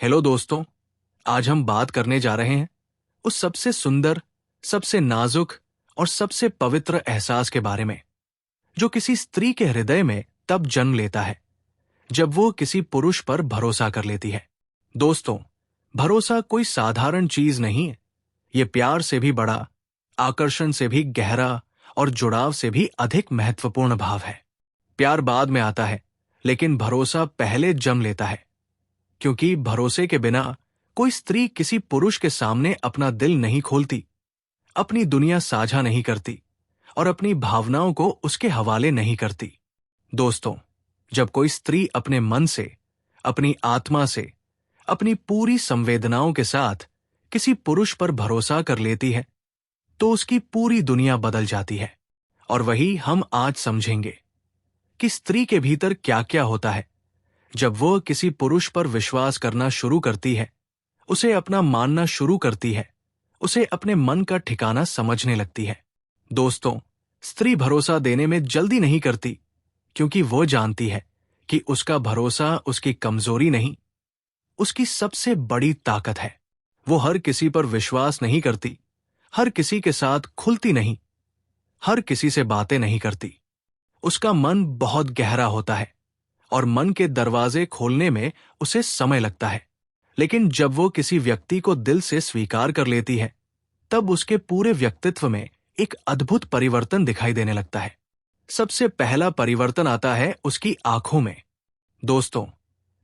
Hello दोस्तों, आज हम बात करने जा रहे हैं उस सबसे सुंदर, सबसे नाजुक और सबसे पवित्र एहसास के बारे में जो किसी स्त्री के हृदय में तब जन्म लेता है जब वो किसी पुरुष पर भरोसा कर लेती है। दोस्तों, भरोसा कोई साधारण चीज नहीं है। ये प्यार से भी बड़ा, आकर्षण से भी गहरा और जुड़ाव से भी अधिक महत्वपूर्ण भाव है। प्यार बाद में आता है, लेकिन भरोसा पहले जन्म लेता है, क्योंकि भरोसे के बिना कोई स्त्री किसी पुरुष के सामने अपना दिल नहीं खोलती, अपनी दुनिया साझा नहीं करती और अपनी भावनाओं को उसके हवाले नहीं करती। दोस्तों, जब कोई स्त्री अपने मन से, अपनी आत्मा से, अपनी पूरी संवेदनाओं के साथ किसी पुरुष पर भरोसा कर लेती है, तो उसकी पूरी दुनिया बदल जाती है। और वही हम आज समझेंगे कि स्त्री के भीतर क्या क्या होता है जब वह किसी पुरुष पर विश्वास करना शुरू करती है, उसे अपना मानना शुरू करती है, उसे अपने मन का ठिकाना समझने लगती है। दोस्तों, स्त्री भरोसा देने में जल्दी नहीं करती, क्योंकि वो जानती है कि उसका भरोसा उसकी कमजोरी नहीं, उसकी सबसे बड़ी ताकत है। वो हर किसी पर विश्वास नहीं करती, हर किसी के साथ खुलती नहीं, हर किसी से बातें नहीं करती। उसका मन बहुत गहरा होता है और मन के दरवाजे खोलने में उसे समय लगता है। लेकिन जब वो किसी व्यक्ति को दिल से स्वीकार कर लेती है, तब उसके पूरे व्यक्तित्व में एक अद्भुत परिवर्तन दिखाई देने लगता है। सबसे पहला परिवर्तन आता है उसकी आंखों में। दोस्तों,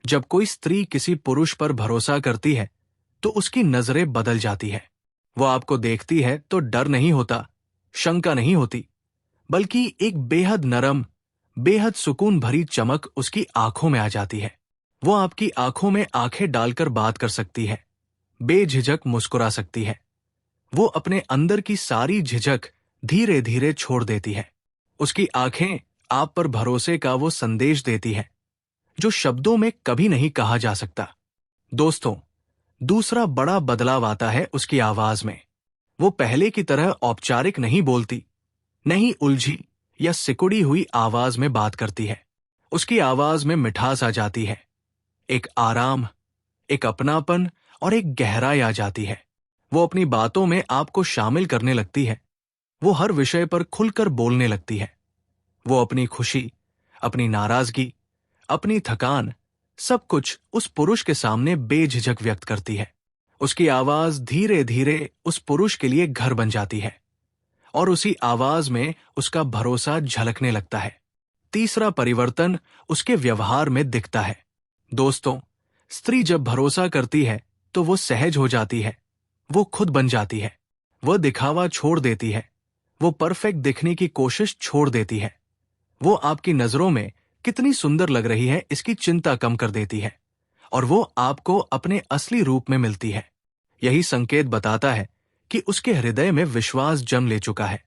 जब कोई स्त्री किसी पुरुष पर भरोसा करती है, तो उसकी नजरें बदल जाती है। वो आपको देखती है तो डर नहीं होता, शंका नहीं होती, बल्कि एक बेहद नरम, बेहद सुकून भरी चमक उसकी आंखों में आ जाती है। वो आपकी आंखों में आंखें डालकर बात कर सकती है, बेझिझक मुस्कुरा सकती है। वो अपने अंदर की सारी झिझक धीरे धीरे छोड़ देती है। उसकी आंखें आप पर भरोसे का वो संदेश देती है जो शब्दों में कभी नहीं कहा जा सकता। दोस्तों, दूसरा बड़ा बदलाव आता है उसकी आवाज में। वो पहले की तरह औपचारिक नहीं बोलती, नहीं उलझी या सिकुड़ी हुई आवाज में बात करती है। उसकी आवाज में मिठास आ जाती है, एक आराम, एक अपनापन और एक गहराई आ जाती है। वो अपनी बातों में आपको शामिल करने लगती है। वो हर विषय पर खुलकर बोलने लगती है। वो अपनी खुशी, अपनी नाराजगी, अपनी थकान, सब कुछ उस पुरुष के सामने बेझिझक व्यक्त करती है। उसकी आवाज धीरे धीरे उस पुरुष के लिए घर बन जाती है और उसी आवाज में उसका भरोसा झलकने लगता है। तीसरा परिवर्तन उसके व्यवहार में दिखता है। दोस्तों, स्त्री जब भरोसा करती है तो वो सहज हो जाती है, वो खुद बन जाती है। वो दिखावा छोड़ देती है, वो परफेक्ट दिखने की कोशिश छोड़ देती है। वो आपकी नजरों में कितनी सुंदर लग रही है इसकी चिंता कम कर देती है और वो आपको अपने असली रूप में मिलती है। यही संकेत बताता है कि उसके हृदय में विश्वास जन्म ले चुका है,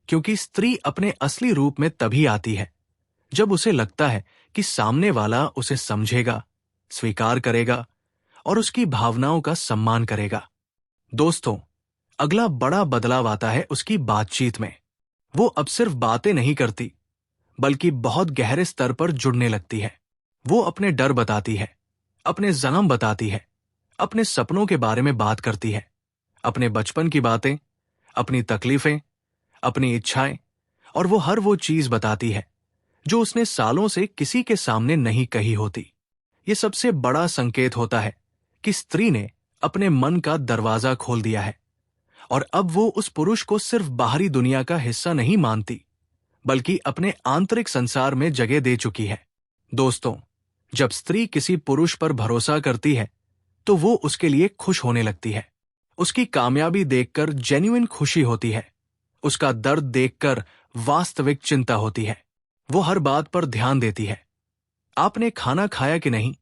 क्योंकि स्त्री अपने असली रूप में तभी आती है जब उसे लगता है कि सामने वाला उसे समझेगा, स्वीकार करेगा और उसकी भावनाओं का सम्मान करेगा। दोस्तों, अगला बड़ा बदलाव आता है उसकी बातचीत में। वो अब सिर्फ बातें नहीं करती, बल्कि बहुत गहरे स्तर पर जुड़ने लगती है। वो अपने डर बताती है, अपने जख्म बताती है, अपने सपनों के बारे में बात करती है, अपने बचपन की बातें, अपनी तकलीफें, अपनी इच्छाएं, और वो हर वो चीज बताती है जो उसने सालों से किसी के सामने नहीं कही होती। ये सबसे बड़ा संकेत होता है कि स्त्री ने अपने मन का दरवाजा खोल दिया है और अब वो उस पुरुष को सिर्फ बाहरी दुनिया का हिस्सा नहीं मानती, बल्कि अपने आंतरिक संसार में जगह दे चुकी है। दोस्तों, जब स्त्री किसी पुरुष पर भरोसा करती है, तो वो उसके लिए खुश होने लगती है। उसकी कामयाबी देखकर जेन्युइन खुशी होती है, उसका दर्द देखकर वास्तविक चिंता होती है। वो हर बात पर ध्यान देती है। आपने खाना खाया कि नहीं?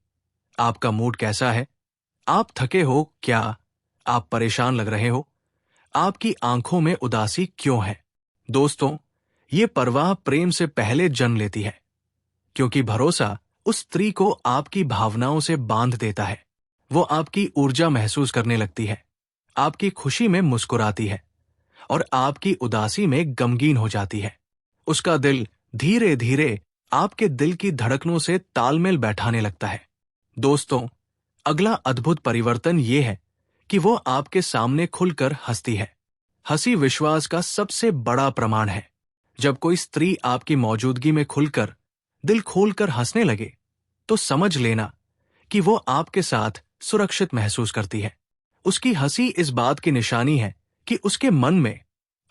आपका मूड कैसा है? आप थके हो क्या? आप परेशान लग रहे हो? आपकी आंखों में उदासी क्यों है? दोस्तों, ये परवाह प्रेम से पहले जन्म लेती है, क्योंकि भरोसा उस स्त्री को आपकी भावनाओं से बांध देता है। वो आपकी ऊर्जा महसूस करने लगती है, आपकी खुशी में मुस्कुराती है और आपकी उदासी में गमगीन हो जाती है। उसका दिल धीरे धीरे आपके दिल की धड़कनों से तालमेल बैठाने लगता है। दोस्तों, अगला अद्भुत परिवर्तन ये है कि वो आपके सामने खुलकर हंसती है। हंसी विश्वास का सबसे बड़ा प्रमाण है। जब कोई स्त्री आपकी मौजूदगी में खुलकर, दिल खोलकर हंसने लगे, तो समझ लेना कि वो आपके साथ सुरक्षित महसूस करती है। उसकी हंसी इस बात की निशानी है कि उसके मन में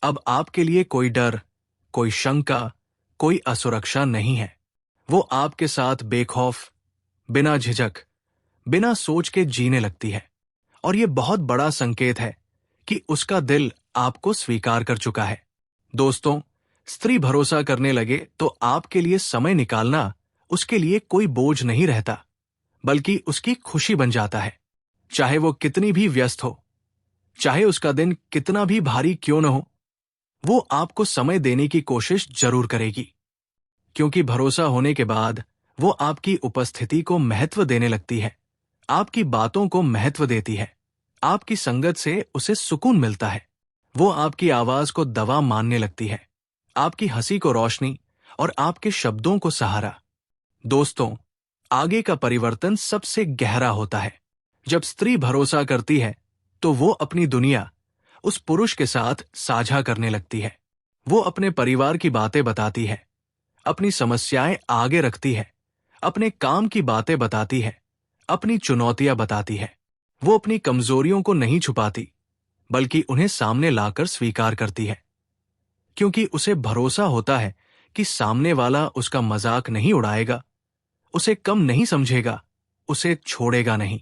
अब आपके लिए कोई डर, कोई शंका, कोई असुरक्षा नहीं है। वो आपके साथ बेखौफ, बिना झिझक, बिना सोच के जीने लगती है। और ये बहुत बड़ा संकेत है कि उसका दिल आपको स्वीकार कर चुका है। दोस्तों, स्त्री भरोसा करने लगे तो आपके लिए समय निकालना उसके लिए कोई बोझ नहीं रहता, बल्कि उसकी खुशी बन जाता है। चाहे वो कितनी भी व्यस्त हो, चाहे उसका दिन कितना भी भारी क्यों न हो, वो आपको समय देने की कोशिश जरूर करेगी। क्योंकि भरोसा होने के बाद वो आपकी उपस्थिति को महत्व देने लगती है, आपकी बातों को महत्व देती है, आपकी संगत से उसे सुकून मिलता है। वो आपकी आवाज को दवा मानने लगती है, आपकी हंसी को रोशनी और आपके शब्दों को सहारा। दोस्तों, आगे का परिवर्तन सबसे गहरा होता है। जब स्त्री भरोसा करती है तो वो अपनी दुनिया उस पुरुष के साथ साझा करने लगती है। वो अपने परिवार की बातें बताती है, अपनी समस्याएं आगे रखती है, अपने काम की बातें बताती है, अपनी चुनौतियां बताती है। वो अपनी कमजोरियों को नहीं छुपाती, बल्कि उन्हें सामने लाकर स्वीकार करती है। क्योंकि उसे भरोसा होता है कि सामने वाला उसका मजाक नहीं उड़ाएगा, उसे कम नहीं समझेगा, उसे छोड़ेगा नहीं।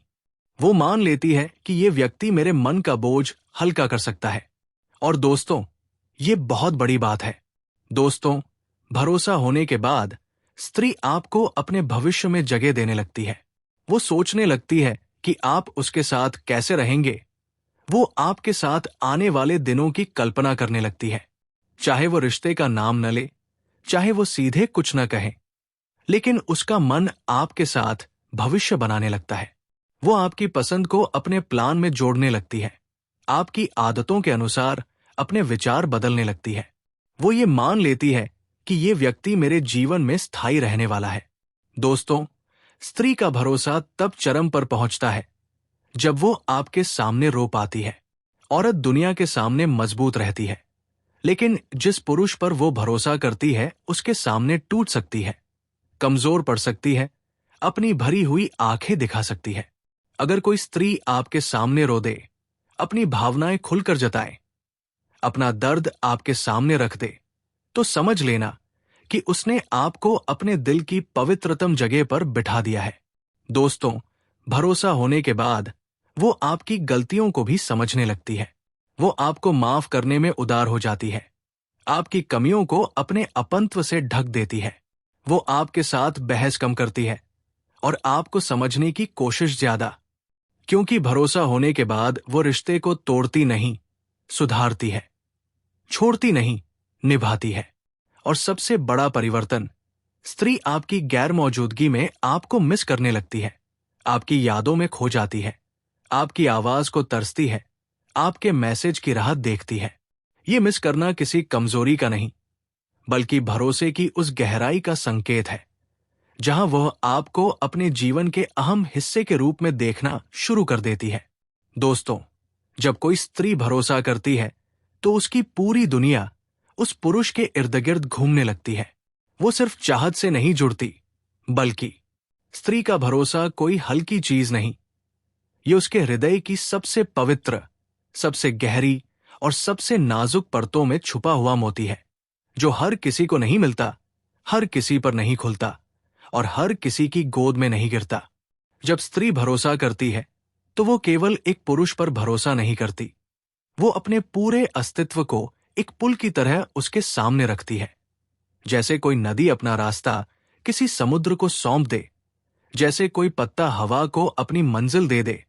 वो मान लेती है कि ये व्यक्ति मेरे मन का बोझ हल्का कर सकता है। और दोस्तों, ये बहुत बड़ी बात है। दोस्तों, भरोसा होने के बाद स्त्री आपको अपने भविष्य में जगह देने लगती है। वो सोचने लगती है कि आप उसके साथ कैसे रहेंगे। वो आपके साथ आने वाले दिनों की कल्पना करने लगती है। चाहे वो रिश्ते का नाम न ले, चाहे वो सीधे कुछ न कहे, लेकिन उसका मन आपके साथ भविष्य बनाने लगता है। वो आपकी पसंद को अपने प्लान में जोड़ने लगती है, आपकी आदतों के अनुसार अपने विचार बदलने लगती है। वो ये मान लेती है कि ये व्यक्ति मेरे जीवन में स्थायी रहने वाला है। दोस्तों, स्त्री का भरोसा तब चरम पर पहुंचता है जब वो आपके सामने रो पाती है। औरत दुनिया के सामने मजबूत रहती है, लेकिन जिस पुरुष पर वो भरोसा करती है उसके सामने टूट सकती है, कमजोर पड़ सकती है, अपनी भरी हुई आंखें दिखा सकती है। अगर कोई स्त्री आपके सामने रो दे, अपनी भावनाएं खुलकर जताए, अपना दर्द आपके सामने रख दे, तो समझ लेना कि उसने आपको अपने दिल की पवित्रतम जगह पर बिठा दिया है। दोस्तों, भरोसा होने के बाद वो आपकी गलतियों को भी समझने लगती है। वो आपको माफ करने में उदार हो जाती है, आपकी कमियों को अपने अपनत्व से ढक देती है। वो आपके साथ बहस कम करती है और आपको समझने की कोशिश ज्यादा। क्योंकि भरोसा होने के बाद वो रिश्ते को तोड़ती नहीं, सुधारती है, छोड़ती नहीं, निभाती है। और सबसे बड़ा परिवर्तन, स्त्री आपकी गैर मौजूदगी में आपको मिस करने लगती है, आपकी यादों में खो जाती है, आपकी आवाज को तरसती है, आपके मैसेज की राह देखती है। ये मिस करना किसी कमजोरी का नहीं, बल्कि भरोसे की उस गहराई का संकेत है जहां वह आपको अपने जीवन के अहम हिस्से के रूप में देखना शुरू कर देती है। दोस्तों, जब कोई स्त्री भरोसा करती है तो उसकी पूरी दुनिया उस पुरुष के इर्द गिर्द घूमने लगती है। वो सिर्फ चाहत से नहीं जुड़ती, बल्कि स्त्री का भरोसा कोई हल्की चीज नहीं, ये उसके हृदय की सबसे पवित्र, सबसे गहरी और सबसे नाजुक परतों में छुपा हुआ मोती है, जो हर किसी को नहीं मिलता, हर किसी पर नहीं खुलता और हर किसी की गोद में नहीं गिरता। जब स्त्री भरोसा करती है तो वो केवल एक पुरुष पर भरोसा नहीं करती, वो अपने पूरे अस्तित्व को एक पुल की तरह उसके सामने रखती है। जैसे कोई नदी अपना रास्ता किसी समुद्र को सौंप दे, जैसे कोई पत्ता हवा को अपनी मंजिल दे दे,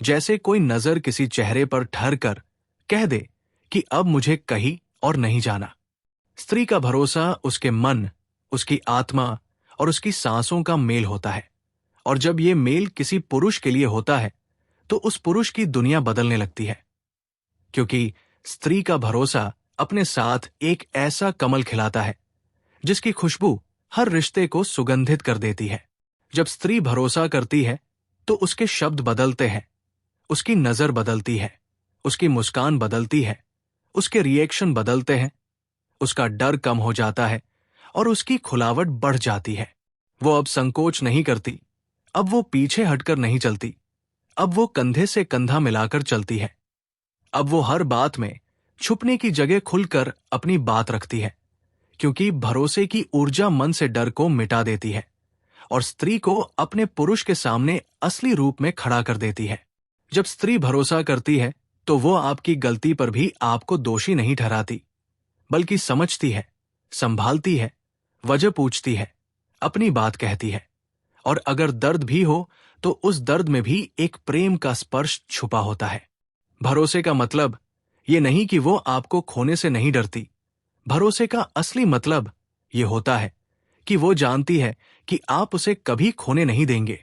जैसे कोई नजर किसी चेहरे पर ठहर कर कह दे कि अब मुझे कहीं और नहीं जाना। स्त्री का भरोसा उसके मन, उसकी आत्मा और उसकी सांसों का मेल होता है। और जब ये मेल किसी पुरुष के लिए होता है तो उस पुरुष की दुनिया बदलने लगती है। क्योंकि स्त्री का भरोसा अपने साथ एक ऐसा कमल खिलाता है जिसकी खुशबू हर रिश्ते को सुगंधित कर देती है। जब स्त्री भरोसा करती है तो उसके शब्द बदलते हैं, उसकी नजर बदलती है, उसकी मुस्कान बदलती है, उसके रिएक्शन बदलते हैं, उसका डर कम हो जाता है और उसकी खुलावट बढ़ जाती है। वो अब संकोच नहीं करती, अब वो पीछे हटकर नहीं चलती, अब वो कंधे से कंधा मिलाकर चलती है। अब वो हर बात में छुपने की जगह खुलकर अपनी बात रखती है, क्योंकि भरोसे की ऊर्जा मन से डर को मिटा देती है और स्त्री को अपने पुरुष के सामने असली रूप में खड़ा कर देती है। जब स्त्री भरोसा करती है तो वो आपकी गलती पर भी आपको दोषी नहीं ठहराती, बल्कि समझती है, संभालती है, वजह पूछती है, अपनी बात कहती है, और अगर दर्द भी हो तो उस दर्द में भी एक प्रेम का स्पर्श छुपा होता है। भरोसे का मतलब ये नहीं कि वो आपको खोने से नहीं डरती। भरोसे का असली मतलब ये होता है कि वो जानती है कि आप उसे कभी खोने नहीं देंगे,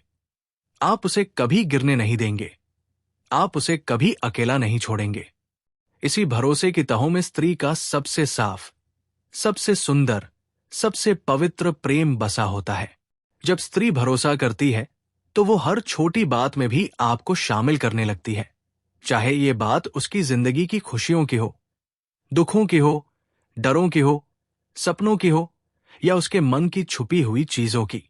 आप उसे कभी गिरने नहीं देंगे, आप उसे कभी अकेला नहीं छोड़ेंगे। इसी भरोसे की तहों में स्त्री का सबसे साफ, सबसे सुंदर, सबसे पवित्र प्रेम बसा होता है। जब स्त्री भरोसा करती है तो वो हर छोटी बात में भी आपको शामिल करने लगती है, चाहे ये बात उसकी जिंदगी की खुशियों की हो, दुखों की हो, डरों की हो, सपनों की हो, या उसके मन की छुपी हुई चीजों की।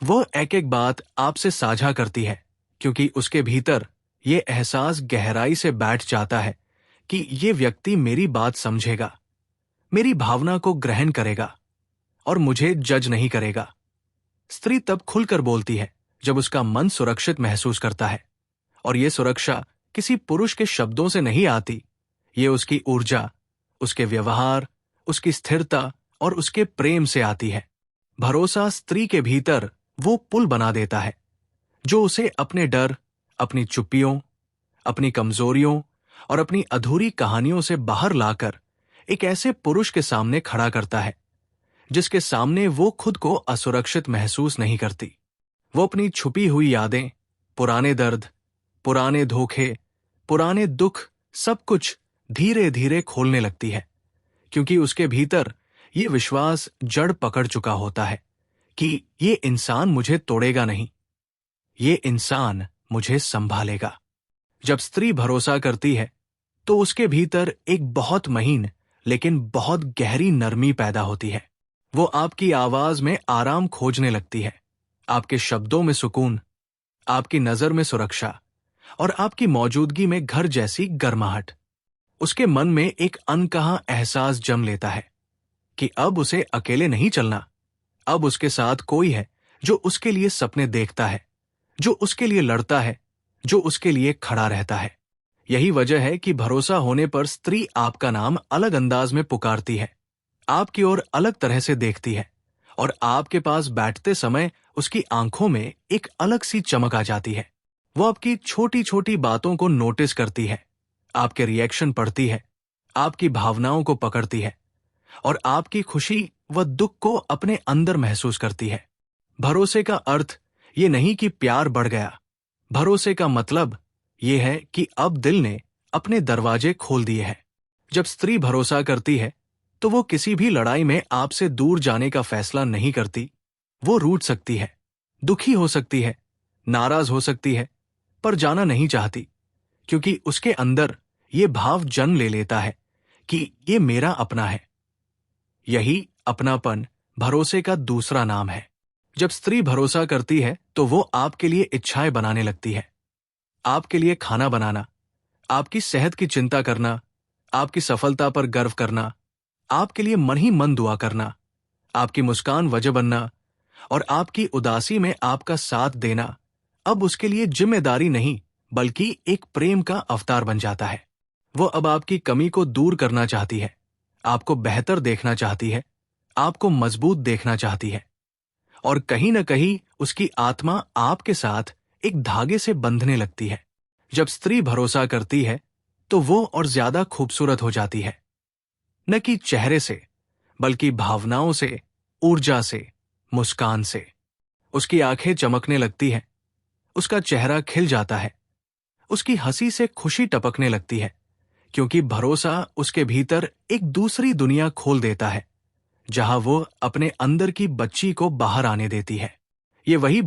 वो एक एक बात आपसे साझा करती है, क्योंकि उसके भीतर ये एहसास गहराई से बैठ जाता है कि ये व्यक्ति मेरी बात समझेगा, मेरी भावना को ग्रहण करेगा और मुझे जज नहीं करेगा। स्त्री तब खुलकर बोलती है जब उसका मन सुरक्षित महसूस करता है, और ये सुरक्षा किसी पुरुष के शब्दों से नहीं आती। ये उसकी ऊर्जा, उसके व्यवहार, उसकी स्थिरता और उसके प्रेम से आती है। भरोसा स्त्री के भीतर वो पुल बना देता है जो उसे अपने डर, अपनी चुप्पियों, अपनी कमजोरियों और अपनी अधूरी कहानियों से बाहर लाकर एक ऐसे पुरुष के सामने खड़ा करता है जिसके सामने वो खुद को असुरक्षित महसूस नहीं करती। वो अपनी छुपी हुई यादें, पुराने दर्द, पुराने धोखे, पुराने दुख, सब कुछ धीरे धीरे खोलने लगती है, क्योंकि उसके भीतर ये विश्वास जड़ पकड़ चुका होता है कि ये इंसान मुझे तोड़ेगा नहीं, ये इंसान मुझे संभालेगा। जब स्त्री भरोसा करती है तो उसके भीतर एक बहुत महीन लेकिन बहुत गहरी नरमी पैदा होती है। वो आपकी आवाज में आराम खोजने लगती है, आपके शब्दों में सुकून, आपकी नजर में सुरक्षा और आपकी मौजूदगी में घर जैसी गर्माहट। उसके मन में एक अनकहा एहसास जम लेता है कि अब उसे अकेले नहीं चलना, अब उसके साथ कोई है जो उसके लिए सपने देखता है, जो उसके लिए लड़ता है, जो उसके लिए खड़ा रहता है। यही वजह है कि भरोसा होने पर स्त्री आपका नाम अलग अंदाज में पुकारती है, आपकी ओर अलग तरह से देखती है, और आपके पास बैठते समय उसकी आंखों में एक अलग सी चमक आ जाती है। वो आपकी छोटी छोटी बातों को नोटिस करती है, आपके रिएक्शन पढ़ती है, आपकी भावनाओं को पकड़ती है और आपकी खुशी व दुख को अपने अंदर महसूस करती है। भरोसे का अर्थ ये नहीं कि प्यार बढ़ गया। भरोसे का मतलब ये है कि अब दिल ने अपने दरवाजे खोल दिए हैं। जब स्त्री भरोसा करती है तो वो किसी भी लड़ाई में आपसे दूर जाने का फैसला नहीं करती। वो रूठ सकती है, दुखी हो सकती है, नाराज हो सकती है, पर जाना नहीं चाहती, क्योंकि उसके अंदर ये भाव जन्म ले लेता है कि ये मेरा अपना है। यही अपनापन भरोसे का दूसरा नाम है। जब स्त्री भरोसा करती है तो वो आपके लिए इच्छाएं बनाने लगती है, आपके लिए खाना बनाना, आपकी सेहत की चिंता करना, आपकी सफलता पर गर्व करना, आपके लिए मन ही मन दुआ करना, आपकी मुस्कान वजह बनना और आपकी उदासी में आपका साथ देना अब उसके लिए जिम्मेदारी नहीं बल्कि एक प्रेम का अवतार बन जाता है। वो अब आपकी कमी को दूर करना चाहती है, आपको बेहतर देखना चाहती है, आपको मजबूत देखना चाहती है, और कहीं न कहीं उसकी आत्मा आपके साथ एक धागे से बंधने लगती है। जब स्त्री भरोसा करती है तो वो और ज्यादा खूबसूरत हो जाती है, न कि चेहरे से बल्कि भावनाओं से, ऊर्जा से, मुस्कान से। उसकी आंखें चमकने लगती हैं, उसका चेहरा खिल जाता है, उसकी हंसी से खुशी टपकने लगती है, क्योंकि भरोसा उसके भीतर एक दूसरी दुनिया खोल देता है जहां वो अपने अंदर की बच्ची को बाहर आने देती है। ये वही